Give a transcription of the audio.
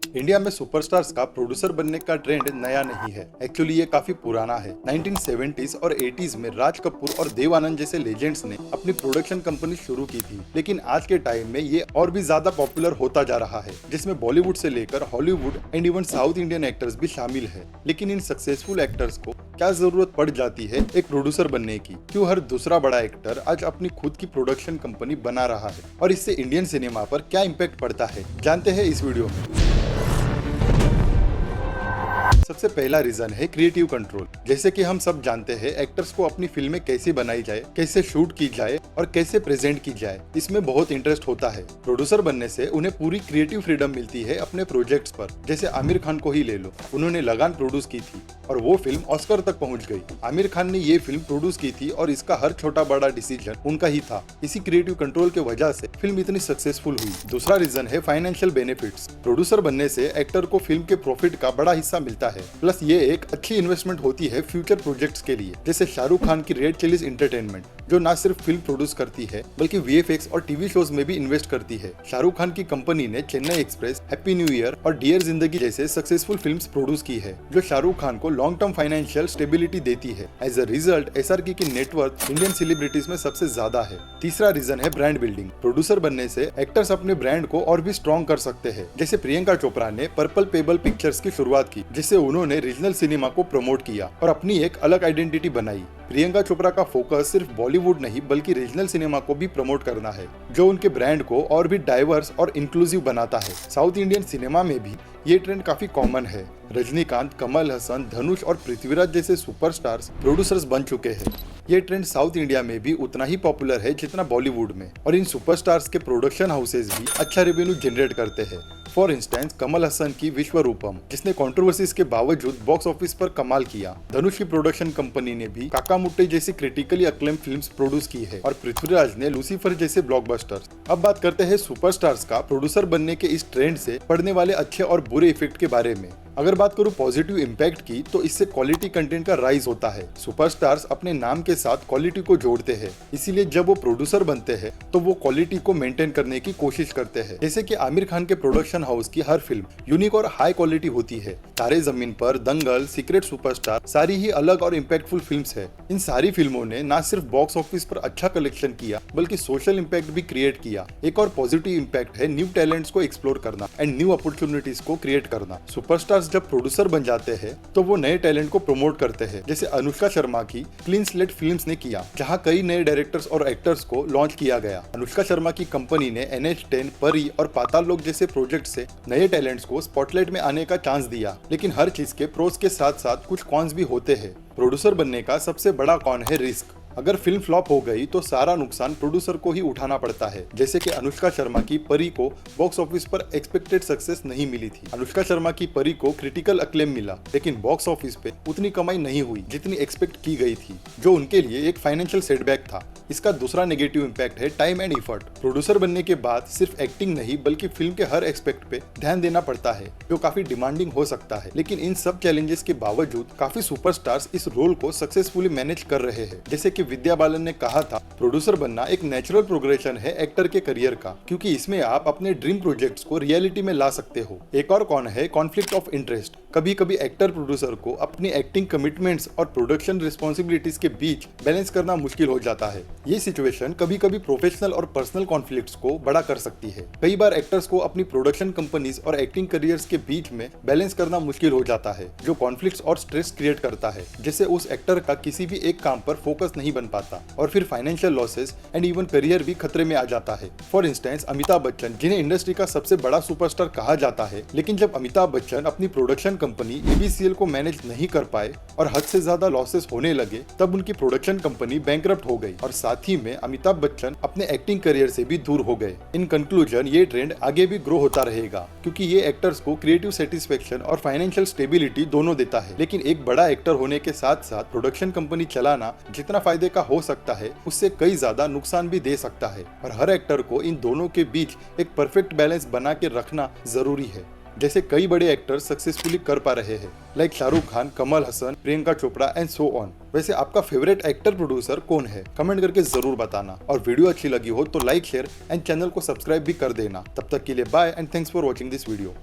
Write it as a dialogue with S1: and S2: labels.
S1: India में superstars का producer बनने का ट्रेंड नया नहीं है। एक्चुअली ये काफी पुराना है। 1970s और 80s में राज कपूर और देव आनंद जैसे लेजेंड्स ने अपनी प्रोडक्शन कंपनी शुरू की थी, लेकिन आज के टाइम में ये और भी ज्यादा पॉपुलर होता जा रहा है, जिसमें बॉलीवुड से लेकर Hollywood and even south Indian actors भी शामिल है। लेकिन इन सक्सेसफुल एक्टर्स को क्या जरूरत पड़ जाती है एक प्रोड्यूसर बनने की? क्यों हर दूसरा बड़ा एक्टर आज अपनी खुद की प्रोडक्शन कंपनी बना रहा है और इससे इंडियन सिनेमा पर क्या इम्पैक्ट पड़ता है, जानते हैं इस वीडियो में। सबसे पहला रीजन है क्रिएटिव कंट्रोल। जैसे कि हम सब जानते हैं, एक्टर्स को अपनी फिल्में कैसे बनाई जाए, कैसे शूट की जाए और कैसे प्रेजेंट की जाए, इसमें बहुत इंटरेस्ट होता है। प्रोड्यूसर बनने से उन्हें पूरी क्रिएटिव फ्रीडम मिलती है अपने प्रोजेक्ट्स पर। जैसे आमिर खान को ही ले लो, उन्होंने लगान प्रोड्यूस की थी और वो फिल्म ऑस्कर तक पहुंच गई। आमिर खान ने ये फिल्म प्रोड्यूस की थी और इसका हर छोटा बड़ा डिसीजन उनका ही था। इसी क्रिएटिव कंट्रोल के वजह से फिल्म इतनी सक्सेसफुल हुई। दूसरा रीजन है फाइनेंशियल बेनिफिट्स। प्रोड्यूसर बनने से एक्टर को फिल्म के प्रॉफिट का बड़ा हिस्सा मिलता है, प्लस ये एक अच्छी इन्वेस्टमेंट होती है फ्यूचर प्रोजेक्ट्स के लिए। जैसे शाहरुख खान की रेड चिलीज एंटरटेनमेंट, जो न सिर्फ फिल्म प्रोड्यूस करती है बल्कि वीएफएक्स और टीवी शोज में भी इन्वेस्ट करती है। शाहरुख खान की कंपनी ने Chennai express, happy new year और डियर जिंदगी जैसे सक्सेसफुल फिल्म्स प्रोड्यूस की है, जो शाहरुख खान को लॉन्ग टर्म फाइनेंशियल स्टेबिलिटी देती है। एज अ रिजल्ट एसआरके की नेटवर्थ इंडियन सेलिब्रिटीज में सबसे ज्यादा है। तीसरा रीजन है ब्रांड बिल्डिंग। प्रोड्यूसर बनने से एक्टर्स अपने ब्रांड को और भी स्ट्रॉन्ग कर सकते हैं। जैसे प्रियंका चोपड़ा ने पर्पल पेबल पिक्चर्स की शुरुआत की, जिससे उन्होंने रीजनल सिनेमा को प्रमोट किया और अपनी एक अलग आइडेंटिटी बनाई। प्रियंका चोपड़ा का फोकस सिर्फ बॉलीवुड नहीं बल्कि रीजनल सिनेमा को भी प्रमोट करना है, जो उनके ब्रांड को और भी डाइवर्स और इंक्लूसिव बनाता है। साउथ इंडियन सिनेमा में भी ये ट्रेंड काफी कॉमन है। रजनीकांत, कमल हसन, धनुष और पृथ्वीराज जैसे सुपरस्टार्स प्रोड्यूसर्स बन चुके हैं। ये ट्रेंड साउथ इंडिया में भी उतना ही पॉपुलर है जितना बॉलीवुड में, और इन सुपरस्टार्स के प्रोडक्शन हाउसेज भी अच्छा रेवेन्यू जनरेट करते हैं। फॉर इंस्टेंस कमल हसन की विश्वरूपम, जिसने कंट्रोवर्सीज के बावजूद बॉक्स ऑफिस पर कमाल किया। धनुष की प्रोडक्शन कंपनी ने भी काका मुट्टे जैसी क्रिटिकली अक्लेम फिल्म्स प्रोड्यूस की है और पृथ्वीराज ने लूसीफर जैसे ब्लॉकबस्टर्स। अब बात करते हैं सुपरस्टार्स का प्रोड्यूसर बनने के इस ट्रेंड से पड़ने वाले अच्छे और बुरे इफेक्ट के बारे में। अगर बात करूं पॉजिटिव इम्पैक्ट की, तो इससे क्वालिटी कंटेंट का राइज होता है। सुपरस्टार्स अपने नाम के साथ क्वालिटी को जोड़ते हैं, इसीलिए जब वो प्रोड्यूसर बनते हैं तो वो क्वालिटी को मेंटेन करने की कोशिश करते हैं। जैसे कि आमिर खान के प्रोडक्शन हाउस की हर फिल्म यूनिक और हाई क्वालिटी होती है। तारे जमीन पर, दंगल, सीक्रेट सुपरस्टार सारी ही अलग और इम्पैक्टफुल फिल्म्स है। इन सारी फिल्मों ने न सिर्फ बॉक्स ऑफिस पर अच्छा कलेक्शन किया बल्कि सोशल इम्पैक्ट भी क्रिएट किया। एक और पॉजिटिव इम्पैक्ट है न्यू टैलेंट्स को एक्सप्लोर करना एंड न्यू अपॉर्चुनिटीज को क्रिएट करना। सुपरस्टार्स जब प्रोड्यूसर बन जाते हैं तो वो नए टैलेंट को प्रमोट करते हैं, जैसे अनुष्का शर्मा की क्लीन स्लेट फिल्म्स ने किया, जहां कई नए डायरेक्टर्स और एक्टर्स को लॉन्च किया गया। अनुष्का शर्मा की कंपनी ने NH10, परी और पाताल लोक जैसे प्रोजेक्ट से नए टैलेंट्स को स्पॉटलाइट में आने का चांस दिया। लेकिन हर चीज के प्रोस के साथ साथ कुछ कॉन्स भी होते हैं। प्रोड्यूसर बनने का सबसे बड़ा कॉन है रिस्क। अगर फिल्म फ्लॉप हो गई तो सारा नुकसान प्रोड्यूसर को ही उठाना पड़ता है। जैसे कि अनुष्का शर्मा की परी को बॉक्स ऑफिस पर एक्सपेक्टेड सक्सेस नहीं मिली थी। अनुष्का शर्मा की परी को क्रिटिकल अक्लेम मिला, लेकिन बॉक्स ऑफिस पे उतनी कमाई नहीं हुई जितनी एक्सपेक्ट की गई थी, जो उनके लिए एक फाइनेंशियल सेटबैक था। इसका दूसरा नेगेटिव इम्पैक्ट है टाइम एंड एफर्ट। प्रोड्यूसर बनने के बाद सिर्फ एक्टिंग नहीं बल्कि फिल्म के हर एस्पेक्ट पे ध्यान देना पड़ता है, जो काफी डिमांडिंग हो सकता है। लेकिन इन सब चैलेंजेस के बावजूद काफी सुपरस्टार्स इस रोल को सक्सेसफुली मैनेज कर रहे हैं। जैसे कि विद्या बालन ने कहा था, प्रोड्यूसर बनना एक नेचुरल प्रोग्रेशन है एक्टर के करियर का, क्योंकि इसमें आप अपने ड्रीम प्रोजेक्ट्स को रियलिटी में ला सकते हो। एक और कौन है कॉन्फ्लिक्ट ऑफ इंटरेस्ट। कभी कभी एक्टर प्रोड्यूसर को अपनी एक्टिंग कमिटमेंट्स और प्रोडक्शन रिस्पॉन्सिबिलिटीज के बीच बैलेंस करना मुश्किल हो जाता है। ये सिचुएशन कभी कभी प्रोफेशनल और पर्सनल कॉन्फ्लिक्ट्स को बड़ा कर सकती है। कई बार एक्टर्स को अपनी प्रोडक्शन कंपनीज और एक्टिंग करियर्स के बीच में बैलेंस करना मुश्किल हो जाता है, जो कॉन्फ्लिक्ट्स और स्ट्रेस क्रिएट करता है, जिससे उस एक्टर का किसी भी एक काम पर फोकस नहीं बन पाता और फिर financial losses and even career भी खतरे में आ जाता है। फॉर इंस्टेंस अमिताभ बच्चन, जिन्हें इंडस्ट्री का सबसे बड़ा सुपरस्टार कहा जाता है, लेकिन जब अमिताभ बच्चन अपनी प्रोडक्शन कंपनी ABCL को मैनेज नहीं कर पाए और हद से ज्यादा लॉसेस होने लगे, तब उनकी प्रोडक्शन कंपनी बैंकरप्ट हो गई और साथ ही में अमिताभ बच्चन अपने एक्टिंग करियर से भी दूर हो गए। इन कंक्लूजन ये ट्रेंड आगे भी ग्रो होता रहेगा, क्योंकि ये एक्टर्स को क्रिएटिव सेटिस्फेक्शन और फाइनेंशियल स्टेबिलिटी दोनों देता है। लेकिन एक बड़ा एक्टर होने के साथ साथ प्रोडक्शन कंपनी चलाना जितना फायदे का हो सकता है, उससे कई ज्यादा नुकसान भी दे सकता है, और हर एक्टर को इन दोनों के बीच एक परफेक्ट बैलेंस बना के रखना जरूरी है, जैसे कई बड़े एक्टर्स सक्सेसफुली कर पा रहे हैं, like Shahrukh Khan, Kamal Haasan, Priyanka Chopra and so on. वैसे आपका फेवरेट एक्टर प्रोड्यूसर कौन है? कमेंट करके जरूर बताना, और वीडियो अच्छी लगी हो तो लाइक, शेयर एंड चैनल को सब्सक्राइब भी कर देना। तब तक के लिए bye and thanks for watching this video.